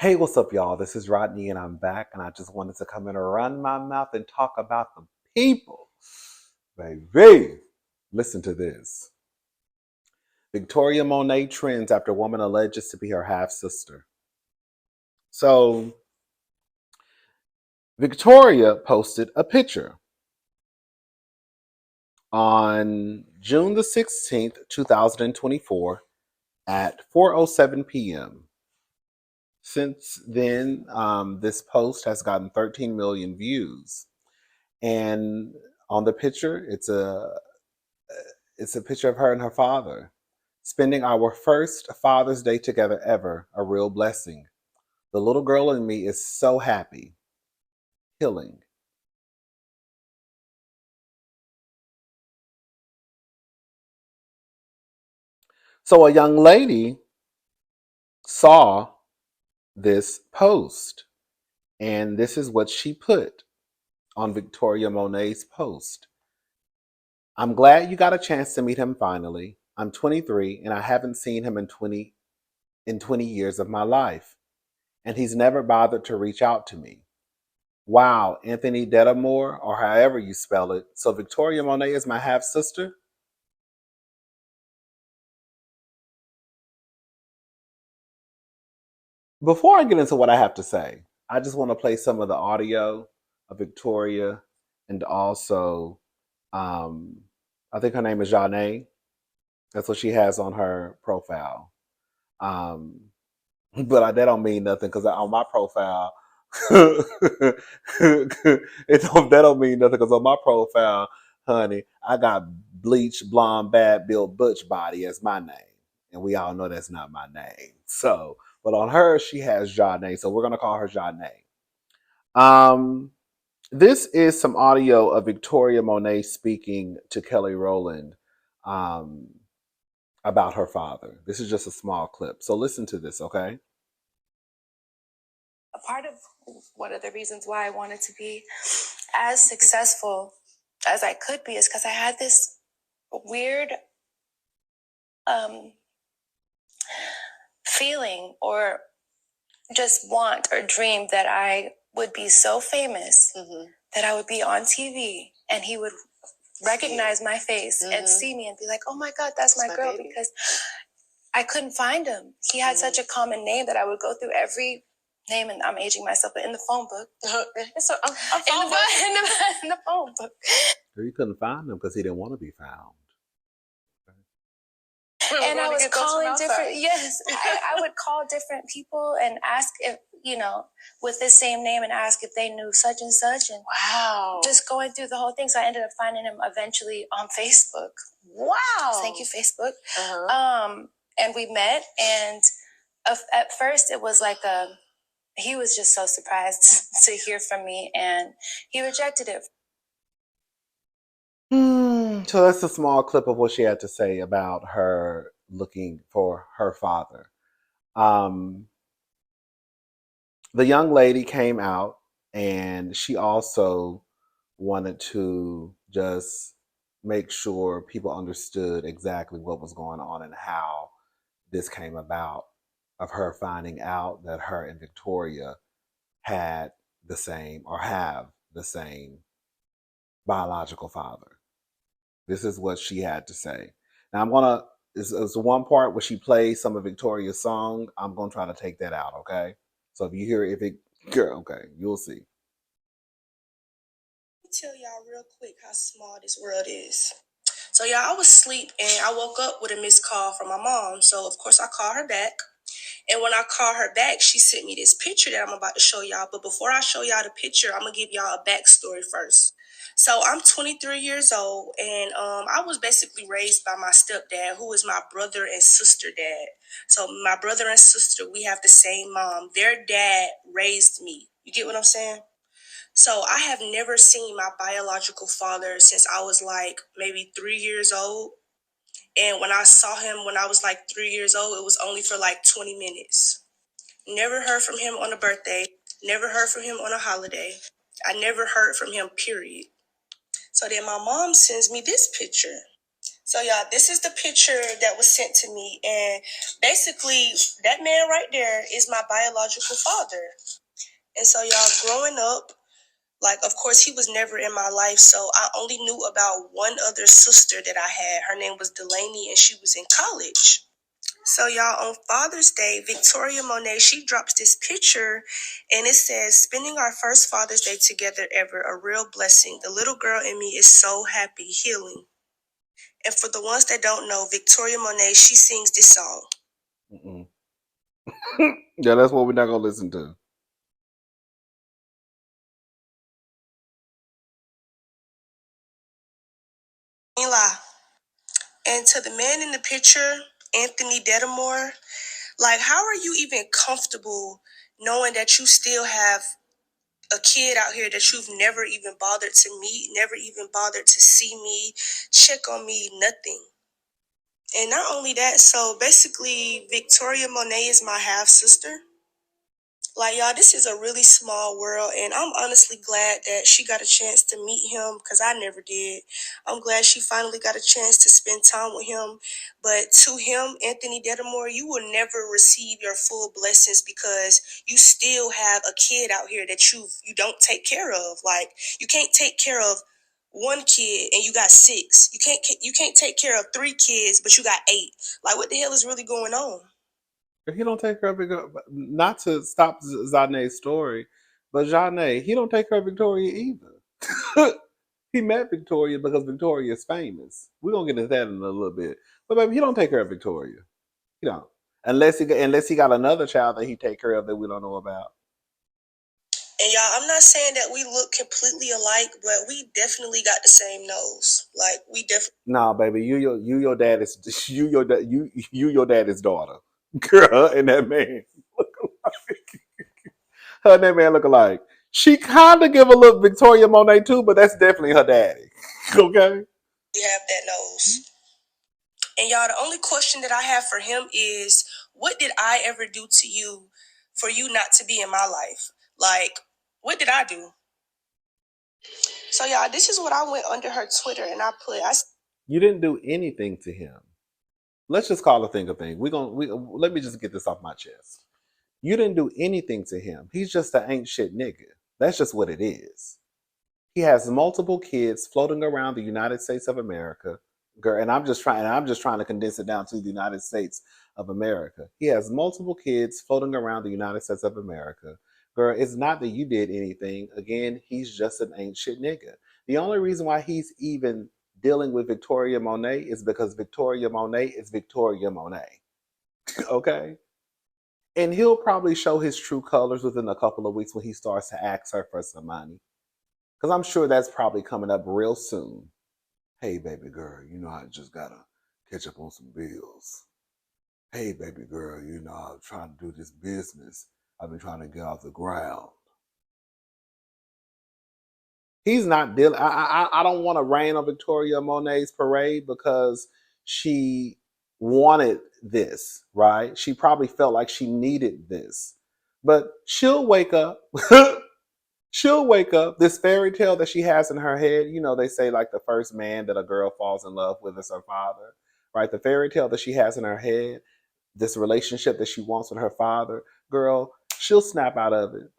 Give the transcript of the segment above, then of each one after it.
Hey, what's up, y'all? This is Rodney, and I'm back, and I just wanted to come in and run my mouth and talk about the people. Baby, listen to this. Victoria Monet trends after woman alleges to be her half sister. So, Victoria posted a picture on June the 16th, 2024 at 4:07 p.m. Since then, this post has gotten 13 million views. And on the picture, it's a picture of her and her father spending our first Father's Day together ever, a real blessing. The little girl in me is so happy. Healing. So a young lady saw this post, and this is what she put on Victoria Monet's post. I'm glad you got a chance to meet him finally. I'm 23 and I haven't seen him in 20 years of my life, and he's never bothered to reach out to me. Wow, Anthony Dedamore, or however you spell it. So Victoria Monet is my half sister? Before I get into what I have to say, I just want to play some of the audio of Victoria, and also, um, I think her name is Janae. That's what she has on her profile. Um, that don't mean nothing because on my profile, that don't mean nothing because on my profile, honey, I got bleach, blonde, bad, built, butch body as my name, and we all know that's not my name. So, but on her, she has Janae, so we're gonna call her Janae. Um, this is some audio of Victoria Monet speaking to Kelly Rowland um, about her father. This is just a small clip, so listen to this, okay? A part of one of the reasons why I wanted to be as successful as I could be is because I had this weird um, feeling or just want or dream that I would be so famous that I would be on TV and he would recognize my face and see me and be like, oh my God, that's my girl, baby. Because I couldn't find him. He had such a common name that I would go through every name, and I'm aging myself, but in the phone book. So in the phone book. You couldn't find him because he didn't want to be found. And I was calling different, yes, I would call different people and ask if, with the same name and ask if they knew such and such. And wow, just going through the whole thing. So I ended up finding him eventually on Facebook. Wow. Thank you, Facebook. And we met, and at first it was like he was just so surprised to hear from me, and he rejected it. So that's a small clip of what she had to say about her looking for her father. Um, the young lady came out, and she also wanted to just make sure people understood exactly what was going on and how this came about, of her finding out that her and Victoria had the same or have the same biological father. This is what she had to say. Now I'm gonna. It's one part where she plays some of Victoria's song. I'm gonna try to take that out. Okay. So if you hear girl, okay, you'll see. Let me tell y'all real quick how small this world is. So y'all, I was asleep and I woke up with a missed call from my mom. So of course I called her back. And when I called her back, she sent me this picture that I'm about to show y'all. But before I show y'all the picture, I'm gonna give y'all a backstory first. So I'm 23 years old, and I was basically raised by my stepdad, who is my brother and sister dad. So my brother and sister, we have the same mom. Their dad raised me. You get what I'm saying? So I have never seen my biological father since I was like maybe 3 years old. And when I saw him when I was like 3 years old, it was only for like 20 minutes. Never heard from him on a birthday. Never heard from him on a holiday. I never heard from him, period. So then my mom sends me this picture. So y'all, this is the picture that was sent to me, and basically that man right there is my biological father. And so y'all, growing up, like, of course, he was never in my life, so I only knew about one other sister that I had. Her name was Delaney, and she was in college. So y'all, on Father's Day, Victoria Monet, she drops this picture, and it says, "Spending our first Father's Day together ever, a real blessing. The little girl in me is so happy, healing." And for the ones that don't know, Victoria Monet, she sings this song. Mm-mm. Yeah, that's what we're not gonna listen to. Ain't lie. And to the man in the picture, Anthony Dedamore, like, how are you even comfortable knowing that you still have a kid out here that you've never even bothered to meet, never even bothered to see me, check on me, nothing? And not only that, so basically, Victoria Monet is my half sister. Like, y'all, this is a really small world, and I'm honestly glad that she got a chance to meet him because I never did. I'm glad she finally got a chance to spend time with him. But to him, Anthony Dedamore, you will never receive your full blessings because you still have a kid out here that you don't take care of. Like, you can't take care of one kid and you got six. You can't take care of three kids but you got eight. Like, what the hell is really going on? He don't take her not to stop Zane's story, but Janae, he don't take her Victoria either. He met Victoria because Victoria is famous. We're gonna get into that in a little bit. But baby, he don't take care of Victoria. You know. Unless he got another child that he take care of that we don't know about. And y'all, I'm not saying that we look completely alike, but we definitely got the same nose. Like, we definitely. Nah, baby, you your dad is you your daddy's daughter. Girl and that man. Her and that man look alike. She kinda give a look Victoria Monet too, but that's definitely her daddy. Okay? have that nose. And y'all, the only question that I have for him is, what did I ever do to you for you not to be in my life? Like, what did I do? So y'all, this is what I went under her Twitter and I put. You didn't do anything to him. Let's just call a thing a thing. Let me just get this off my chest. You didn't do anything to him. He's just an ain't shit nigga. That's just what it is. He has multiple kids floating around the United States of America. Girl, and I'm just trying to condense it down to the United States of America. He has multiple kids floating around the United States of America. Girl, it's not that you did anything. Again, he's just an ain't shit nigga. The only reason why he's even dealing with Victoria Monet is because Victoria Monet is Victoria Monet. Okay? And he'll probably show his true colors within a couple of weeks when he starts to ask her for some money. Because I'm sure that's probably coming up real soon. Hey, baby girl, I just gotta catch up on some bills. Hey, baby girl, I'm trying to do this business I've been trying to get off the ground. He's not dealing. I don't want to rain on Victoria Monet's parade because she wanted this, right? She probably felt like she needed this. But she'll wake up. She'll wake up. This fairy tale that she has in her head, they say like the first man that a girl falls in love with is her father, right? The fairy tale that she has in her head, this relationship that she wants with her father, girl, she'll snap out of it.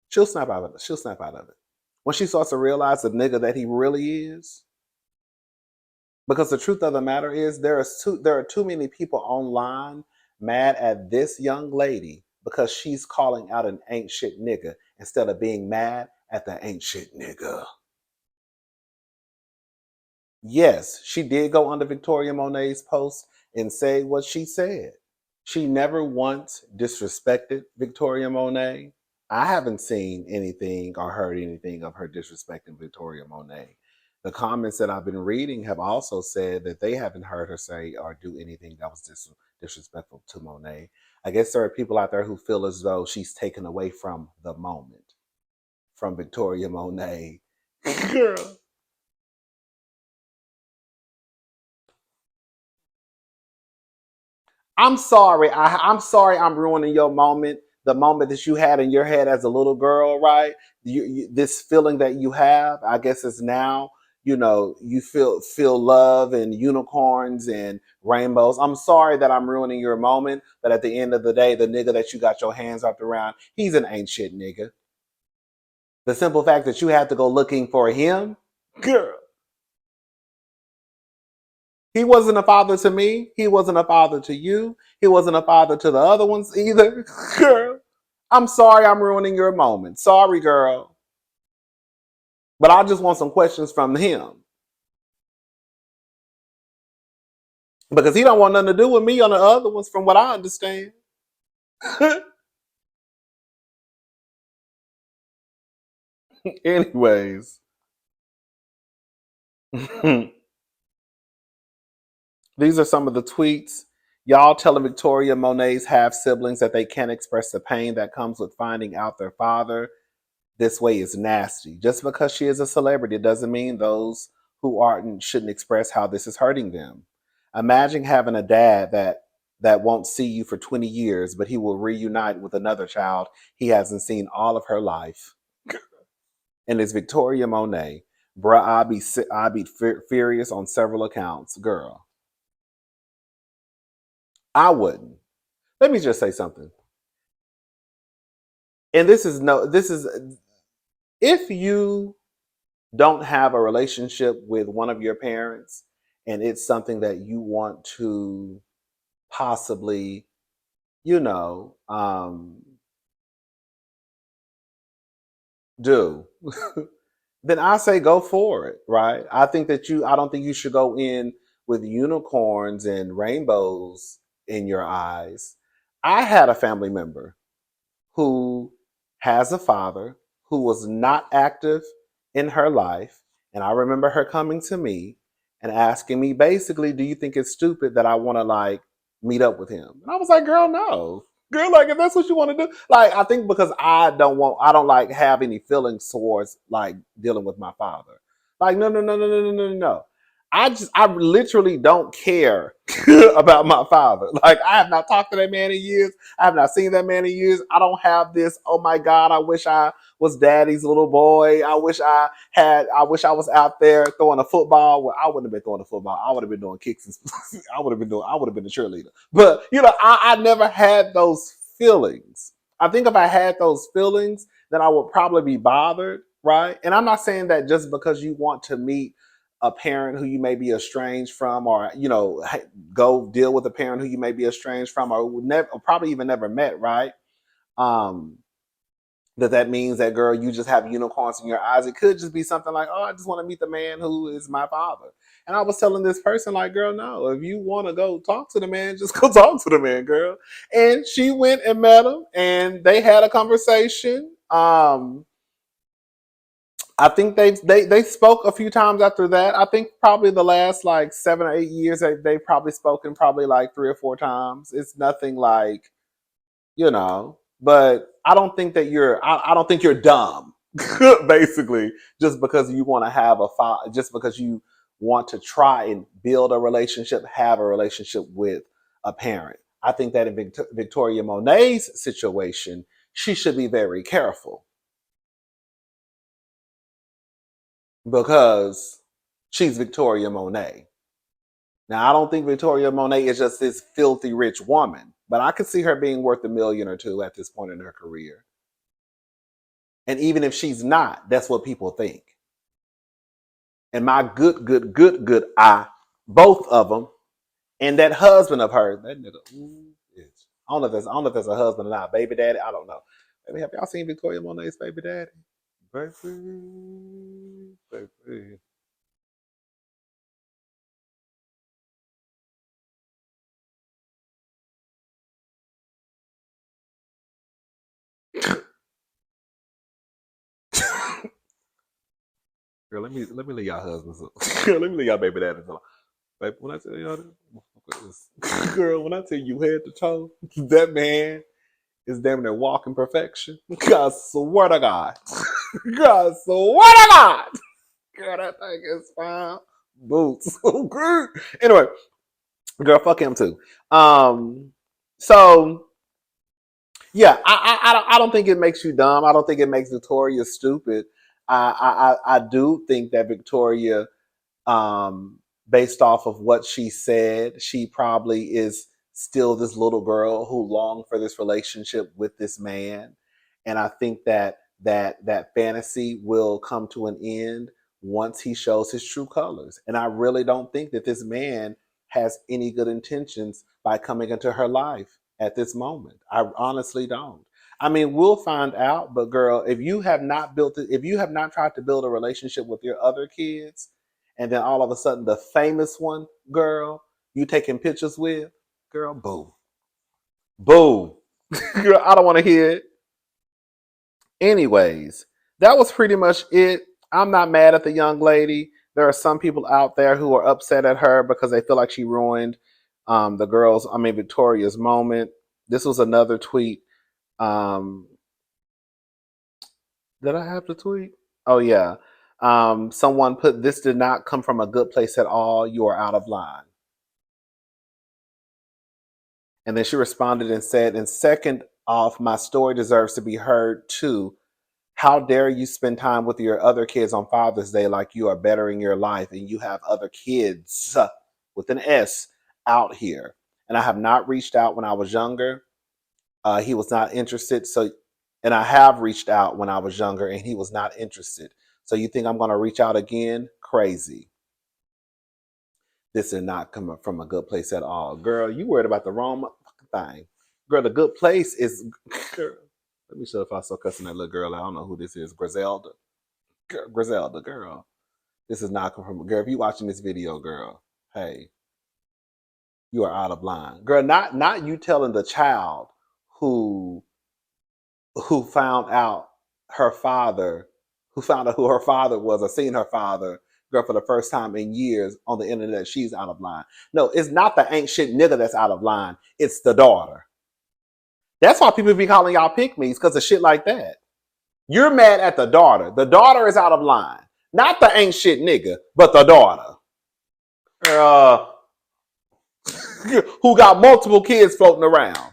She'll snap out of it. She'll snap out of it. When she starts to realize the nigga that he really is, because the truth of the matter is there are too many people online mad at this young lady because she's calling out an ain't shit nigga instead of being mad at the ain't shit nigga. Yes, she did go under Victoria Monet's post and say what she said. She never once disrespected Victoria Monet. I haven't seen anything or heard anything of her disrespecting Victoria Monet. The comments that I've been reading have also said that they haven't heard her say or do anything that was disrespectful to Monet. I guess there are people out there who feel as though she's taken away from the moment, from Victoria Monet. Girl. I'm sorry I'm ruining your moment, the moment that you had in your head as a little girl, right? This feeling that you have, I guess it's now, you feel love and unicorns and rainbows. I'm sorry that I'm ruining your moment, but at the end of the day, the nigga that you got your hands wrapped around, he's an ain't shit nigga. The simple fact that you had to go looking for him, girl, he wasn't a father to me. He wasn't a father to you. He wasn't a father to the other ones either. Girl, I'm sorry I'm ruining your moment. Sorry, girl. But I just want some questions from him. Because he don't want nothing to do with me on the other ones, from what I understand. Anyways. These are some of the tweets. Y'all telling Victoria Monet's half siblings that they can't express the pain that comes with finding out their father this way is nasty. Just because she is a celebrity doesn't mean those who aren't shouldn't express how this is hurting them. Imagine having a dad that won't see you for 20 years, but he will reunite with another child he hasn't seen all of her life. And it's Victoria Monet. Bruh, I'd be furious on several accounts. Girl, I wouldn't. Let me just say something. And this is if you don't have a relationship with one of your parents and it's something that you want to possibly, you know, do, then I say go for it, right? I don't think you should go in with unicorns and rainbows in your eyes. I had a family member who has a father who was not active in her life. And I remember her coming to me and asking me basically, do you think it's stupid that I want to like meet up with him? And I was like, girl, no. Girl, like if that's what you want to do. Like, I think because I don't like have any feelings towards like dealing with my father. Like, no, no, no, no, no, no, no, no. I literally don't care about my father. Like, I have not talked to that man in years. I have not seen that man in years. I don't have this, oh my God, I wish I was daddy's little boy. I wish I was out there throwing a football. Well, I wouldn't have been throwing a football. I would have been doing kicks and I would have been a cheerleader. But I never had those feelings. I think if I had those feelings, then I would probably be bothered, right? And I'm not saying that just because you want to meet a parent who you may be estranged from, or go deal with a parent who you may be estranged from, or never, or probably even never met, right? Um, that means that girl, you just have unicorns in your eyes. It could just be something like, oh, I just want to meet the man who is my father. And I was telling this person, like, girl, no, if you want to go talk to the man, just go talk to the man, girl. And she went and met him, and they had a conversation. I think they spoke a few times after that. I think probably the last like 7 or 8 years they probably spoken probably like 3 or 4 times. It's nothing like, but I don't think that I don't think you're dumb. Basically, just because you want to have just because you want to try and build a relationship, have a relationship with a parent. I think that in Victoria Monet's situation, she should be very careful because she's Victoria Monet. Now, I don't think Victoria Monet is just this filthy rich woman, but I could see her being worth a million or two at this point in her career. And even if she's not, that's what people think. And my good eye, both of them, and that husband of hers, that nigga, ooh, bitch. I don't know if that's a husband or not, baby daddy. I don't know. Maybe have y'all seen Victoria Monet's baby daddy? Baby, baby. Girl, let me leave y'all husbands. Girl, let me leave y'all baby daddies alone. Like when I tell y'all this, girl, when I tell you head to toe, that man is damn near walking perfection. God swear to God. God swear to God. Girl, that thing is fine. Boots. Okay. Anyway, girl, fuck him too. So yeah, I don't think it makes you dumb. I don't think it makes Victoria stupid. I do think that Victoria Um, Based off of what she said, she probably is still this little girl who longed for this relationship with this man. And I think that that fantasy will come to an end once he shows his true colors. And I really don't think that this man has any good intentions by coming into her life at this moment. I honestly don't. I mean, we'll find out, but girl, if you have not built it, if you have not tried to build a relationship with your other kids, and then all of a sudden the famous one, girl, you taking pictures with, girl, boom. Boom. Girl, I don't want to hear it. Anyways, that was pretty much it. I'm not mad at the young lady. There are some people out there who are upset at her because they feel like she ruined Victoria's moment. This was another tweet. Um, did I have the tweet? Oh, yeah. Someone put, "This did not come from a good place at all. You are out of line." And then she responded and said, "And second off, my story deserves to be heard too. How dare you spend time with your other kids on Father's Day like you are bettering your life and you have other kids with an S out here. And I have not reached out when I was younger. He was not interested. And I have reached out when I was younger and he was not interested. So you think I'm going to reach out again? Crazy. This did not come from a good place at all. Girl, you worried about the wrong thing. Girl, the good place is, girl, let me show if I saw cussing that little girl. I don't know who this is. Griselda. Griselda, girl. This is not come from, girl, if you watching this video, girl, hey, you are out of line. Girl, not you telling the child who found out her father, who found out who her father was or seen her father, girl, for the first time in years on the internet, she's out of line. No, it's not the ain't shit nigga that's out of line. It's the daughter. That's why people be calling y'all pick me's because of shit like that. You're mad at the daughter. The daughter is out of line. Not the ain't shit nigga, but the daughter. Uh, who got multiple kids floating around.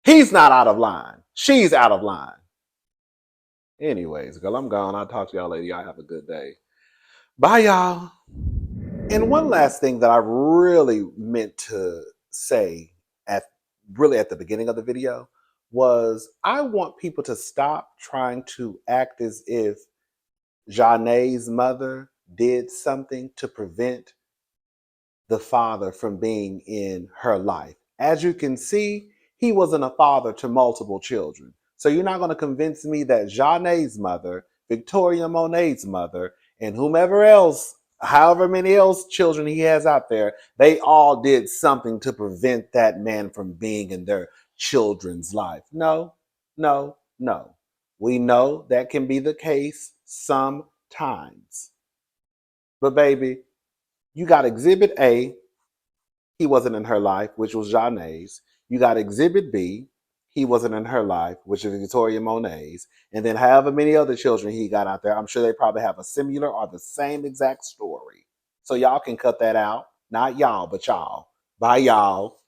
He's not out of line. She's out of line. Anyways, girl, I'm gone. I'll talk to y'all later. Y'all have a good day. Bye, y'all. And one last thing that I really meant to say at at the beginning of the video was I want people to stop trying to act as if Janae's mother did something to prevent the father from being in her life. As you can see, he wasn't a father to multiple children. So you're not going to convince me that Janae's mother, Victoria Monet's mother, and whomever else, however many else children he has out there, they all did something to prevent that man from being in their children's life. No, no, no. We know that can be the case sometimes. But baby, you got exhibit A, he wasn't in her life, which was Janae's. You got exhibit B, he wasn't in her life, which is Victoria Monet's. And then however many other children he got out there, I'm sure they probably have a similar or the same exact story. So y'all can cut that out. Not y'all, but y'all. Bye, y'all.